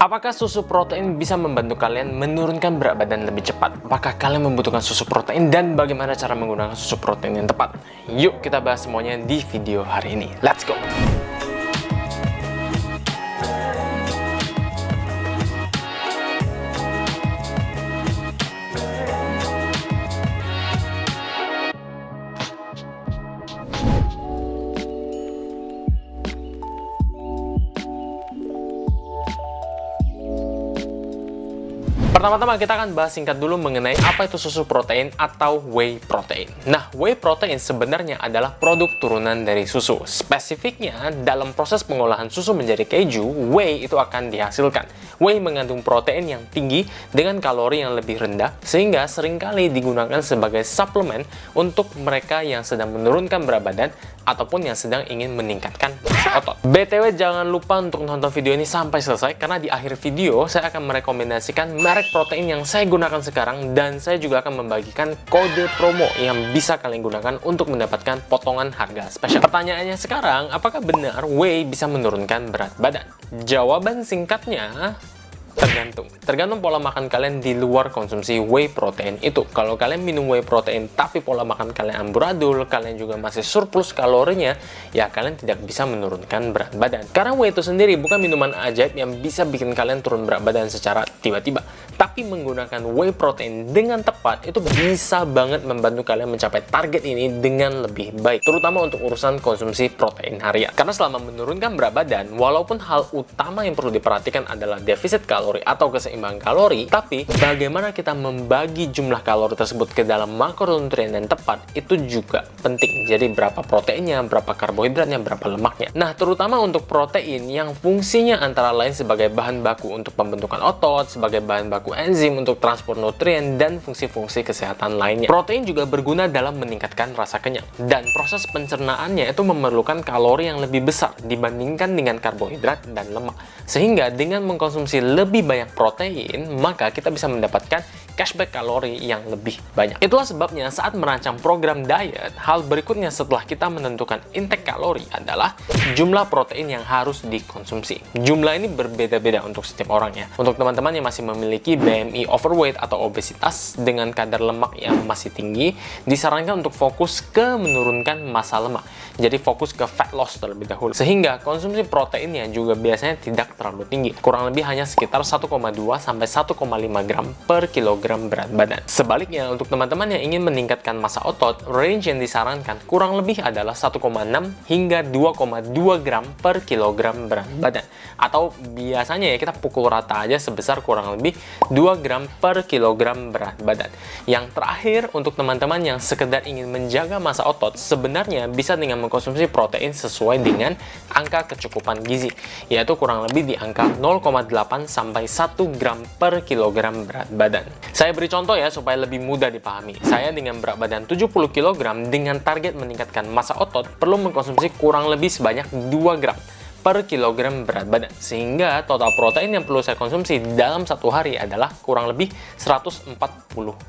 Apakah susu protein bisa membantu kalian menurunkan berat badan lebih cepat? Apakah kalian membutuhkan susu protein dan bagaimana cara menggunakan susu protein yang tepat? Yuk kita bahas semuanya di video hari ini. Let's go! Pertama-tama kita akan bahas singkat dulu mengenai apa itu susu protein atau whey protein. Nah, whey protein sebenarnya adalah produk turunan dari susu. Spesifiknya, dalam proses pengolahan susu menjadi keju, whey itu akan dihasilkan. Whey mengandung protein yang tinggi dengan kalori yang lebih rendah, sehingga seringkali digunakan sebagai suplemen untuk mereka yang sedang menurunkan berat badan ataupun yang sedang ingin meningkatkan massa otot. BTW jangan lupa untuk nonton video ini sampai selesai, karena di akhir video saya akan merekomendasikan merek protein yang saya gunakan sekarang, dan saya juga akan membagikan kode promo yang bisa kalian gunakan untuk mendapatkan potongan harga spesial. Pertanyaannya sekarang, apakah benar whey bisa menurunkan berat badan? Jawaban singkatnya, tergantung pola makan kalian di luar konsumsi whey protein itu. Kalau kalian minum whey protein tapi pola makan kalian amburadul, kalian juga masih surplus kalorinya, ya kalian tidak bisa menurunkan berat badan. Karena whey itu sendiri bukan minuman ajaib yang bisa bikin kalian turun berat badan secara tiba-tiba. Tapi menggunakan whey protein dengan tepat itu bisa banget membantu kalian mencapai target ini dengan lebih baik, terutama untuk urusan konsumsi protein harian. Karena selama menurunkan berat badan, walaupun hal utama yang perlu diperhatikan adalah defisit kalori atau keseimbangan kalori, tapi bagaimana kita membagi jumlah kalori tersebut ke dalam makronutrien yang tepat itu juga penting. Jadi berapa proteinnya, berapa karbohidratnya, berapa lemaknya. Nah, terutama untuk protein yang fungsinya antara lain sebagai bahan baku untuk pembentukan otot, sebagai bahan baku enzim untuk transport nutrien, dan fungsi-fungsi kesehatan lainnya. Protein juga berguna dalam meningkatkan rasa kenyang, dan proses pencernaannya itu memerlukan kalori yang lebih besar dibandingkan dengan karbohidrat dan lemak. Sehingga dengan mengkonsumsi lebih banyak protein, maka kita bisa mendapatkan cashback kalori yang lebih banyak. Itulah sebabnya saat merancang program diet, hal berikutnya setelah kita menentukan intake kalori adalah jumlah protein yang harus dikonsumsi. Jumlah ini berbeda-beda untuk setiap orang ya. Untuk teman-teman yang masih memiliki BMI overweight atau obesitas dengan kadar lemak yang masih tinggi, disarankan untuk fokus ke menurunkan massa lemak. Jadi fokus ke fat loss terlebih dahulu. Sehingga konsumsi proteinnya juga biasanya tidak terlalu tinggi. Kurang lebih hanya sekitar 1,2 sampai 1,5 gram per kilogram berat badan. Sebaliknya, untuk teman-teman yang ingin meningkatkan massa otot, range yang disarankan kurang lebih adalah 1,6 hingga 2,2 gram per kilogram berat badan. Atau biasanya ya kita pukul rata aja sebesar kurang lebih 2 gram per kilogram berat badan. Yang terakhir, untuk teman-teman yang sekedar ingin menjaga massa otot, sebenarnya bisa dengan mengkonsumsi protein sesuai dengan angka kecukupan gizi, yaitu kurang lebih di angka 0,8 sampai 1 gram per kilogram berat badan. Saya beri contoh ya supaya lebih mudah dipahami. Saya dengan berat badan 70 kg dengan target meningkatkan massa otot perlu mengkonsumsi kurang lebih sebanyak 2 gram per kilogram berat badan, sehingga total protein yang perlu saya konsumsi dalam satu hari adalah kurang lebih 140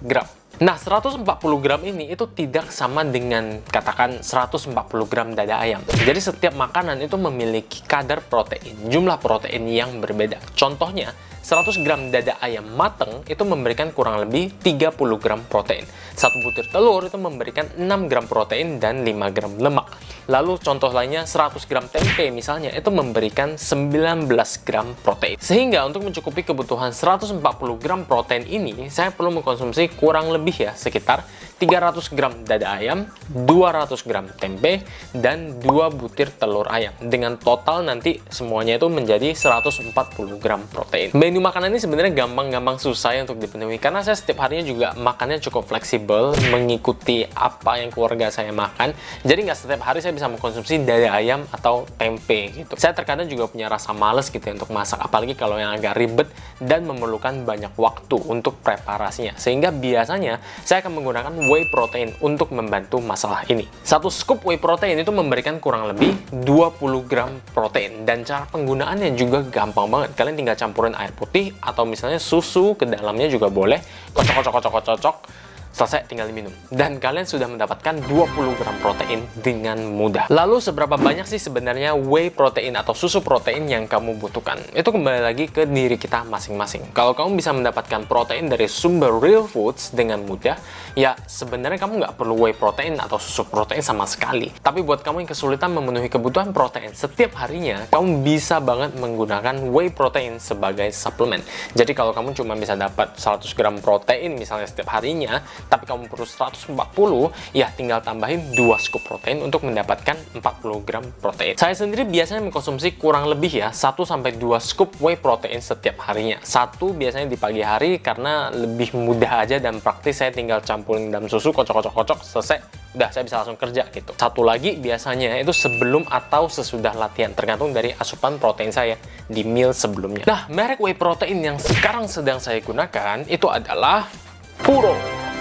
gram. Nah, 140 gram ini itu tidak sama dengan katakan 140 gram dada ayam. Jadi setiap makanan itu memiliki kadar protein, jumlah protein yang berbeda. Contohnya, 100 gram dada ayam mateng itu memberikan kurang lebih 30 gram protein. Satu butir telur itu memberikan 6 gram protein dan 5 gram lemak. Lalu contoh lainnya 100 gram tempe misalnya itu memberikan 19 gram protein. Sehingga untuk mencukupi kebutuhan 140 gram protein ini, saya perlu mengkonsumsi kurang lebih ya sekitar 300 gram dada ayam, 200 gram tempe, dan 2 butir telur ayam. Dengan total nanti semuanya itu menjadi 140 gram protein. Menu makanan ini sebenarnya gampang-gampang susah ya untuk dipenuhi, karena saya setiap harinya juga makannya cukup fleksibel, mengikuti apa yang keluarga saya makan. Jadi nggak setiap hari saya bisa mengkonsumsi dada ayam atau tempe gitu. Saya terkadang juga punya rasa males gitu ya untuk masak, apalagi kalau yang agak ribet dan memerlukan banyak waktu untuk preparasinya. Sehingga biasanya saya akan menggunakan whey protein untuk membantu masalah ini. Satu scoop whey protein itu memberikan kurang lebih 20 gram protein, dan cara penggunaannya juga gampang banget. Kalian tinggal campurin air putih atau misalnya susu ke dalamnya juga boleh. Kocok Selesai, tinggal diminum. Dan kalian sudah mendapatkan 20 gram protein dengan mudah. Lalu seberapa banyak sih sebenarnya whey protein atau susu protein yang kamu butuhkan? Itu kembali lagi ke diri kita masing-masing. Kalau kamu bisa mendapatkan protein dari sumber real foods dengan mudah, ya sebenarnya kamu nggak perlu whey protein atau susu protein sama sekali. Tapi buat kamu yang kesulitan memenuhi kebutuhan protein setiap harinya, kamu bisa banget menggunakan whey protein sebagai suplemen. Jadi kalau kamu cuma bisa dapat 100 gram protein misalnya setiap harinya, tapi kamu perlu 140, ya tinggal tambahin 2 scoop protein untuk mendapatkan 40 gram protein. Saya sendiri biasanya mengkonsumsi kurang lebih ya 1-2 scoop whey protein setiap harinya. Satu biasanya di pagi hari karena lebih mudah aja dan praktis, saya tinggal campurin dalam susu, kocok-kocok, selesai. Udah, saya bisa langsung kerja gitu. Satu lagi biasanya itu sebelum atau sesudah latihan, tergantung dari asupan protein saya di meal sebelumnya. Nah, merek whey protein yang sekarang sedang saya gunakan itu adalah Puro.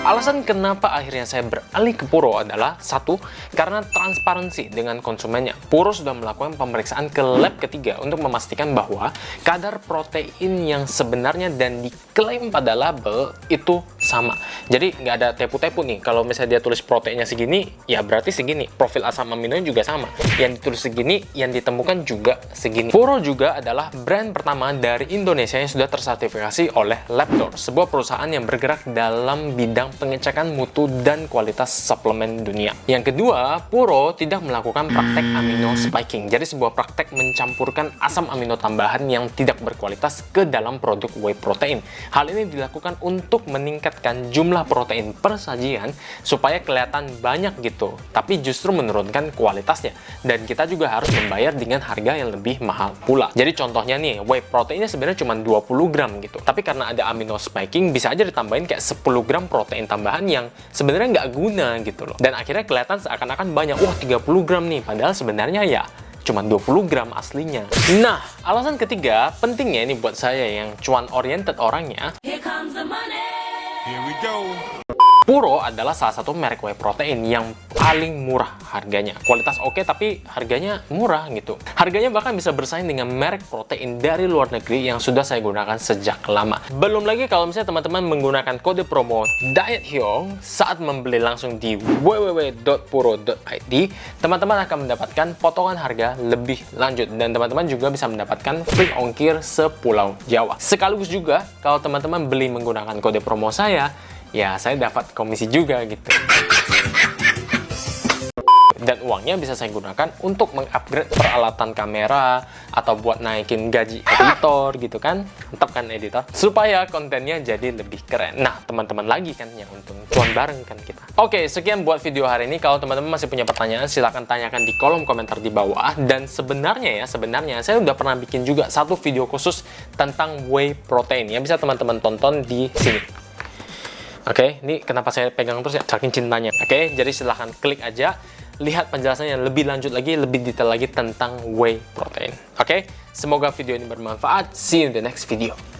Alasan kenapa akhirnya saya beralih ke Puro adalah satu, karena transparansi dengan konsumennya. Puro sudah melakukan pemeriksaan ke lab ketiga untuk memastikan bahwa kadar protein yang sebenarnya dan diklaim pada label itu sama. Jadi nggak ada tepu-tepu nih. Kalau misalnya dia tulis proteinnya segini, ya berarti segini. Profil asam aminonya juga sama. Yang ditulis segini, yang ditemukan juga segini. Puro juga adalah brand pertama dari Indonesia yang sudah tersertifikasi oleh Labdoor, sebuah perusahaan yang bergerak dalam bidang pengecekan mutu dan kualitas suplemen dunia. Yang kedua, Puro tidak melakukan praktek amino spiking. Jadi sebuah praktek mencampurkan asam amino tambahan yang tidak berkualitas ke dalam produk whey protein. Hal ini dilakukan untuk meningkatkan jumlah protein per sajian supaya kelihatan banyak gitu, tapi justru menurunkan kualitasnya. Dan kita juga harus membayar dengan harga yang lebih mahal pula. Jadi contohnya nih, whey proteinnya sebenarnya cuma 20 gram gitu. Tapi karena ada amino spiking, bisa aja ditambahin kayak 10 gram protein tambahan yang sebenarnya nggak guna gitu loh. Dan akhirnya kelihatan seakan-akan banyak, wah 30 gram nih, padahal sebenarnya ya cuma 20 gram aslinya. Nah, alasan ketiga pentingnya ini buat saya yang cuan oriented orangnya. Here comes the money. Here we go. Puro adalah salah satu merek whey protein yang paling murah harganya. Kualitas oke, tapi harganya murah gitu. Harganya bahkan bisa bersaing dengan merek protein dari luar negeri yang sudah saya gunakan sejak lama. Belum lagi kalau misalnya teman-teman menggunakan kode promo DIETHYONG saat membeli langsung di www.puro.id, teman-teman akan mendapatkan potongan harga lebih lanjut. Dan teman-teman juga bisa mendapatkan free ongkir sepulau Jawa. Sekaligus juga, kalau teman-teman beli menggunakan kode promo saya, ya saya dapat komisi juga gitu. Dan uangnya bisa saya gunakan untuk mengupgrade peralatan kamera atau buat naikin gaji editor gitu kan. Mantap kan editor? Supaya kontennya jadi lebih keren. Nah, teman-teman lagi kan yang untung. Cuan bareng kan kita. Oke, sekian buat video hari ini. Kalau teman-teman masih punya pertanyaan, silahkan tanyakan di kolom komentar di bawah. Dan sebenarnya saya udah pernah bikin juga satu video khusus tentang whey protein yang bisa teman-teman tonton di sini. Oke, ini kenapa saya pegang terus ya, saking cintanya. Oke, jadi silahkan klik aja, lihat penjelasannya lebih lanjut lagi, lebih detail lagi tentang whey protein. Oke, semoga video ini bermanfaat. See you in the next video.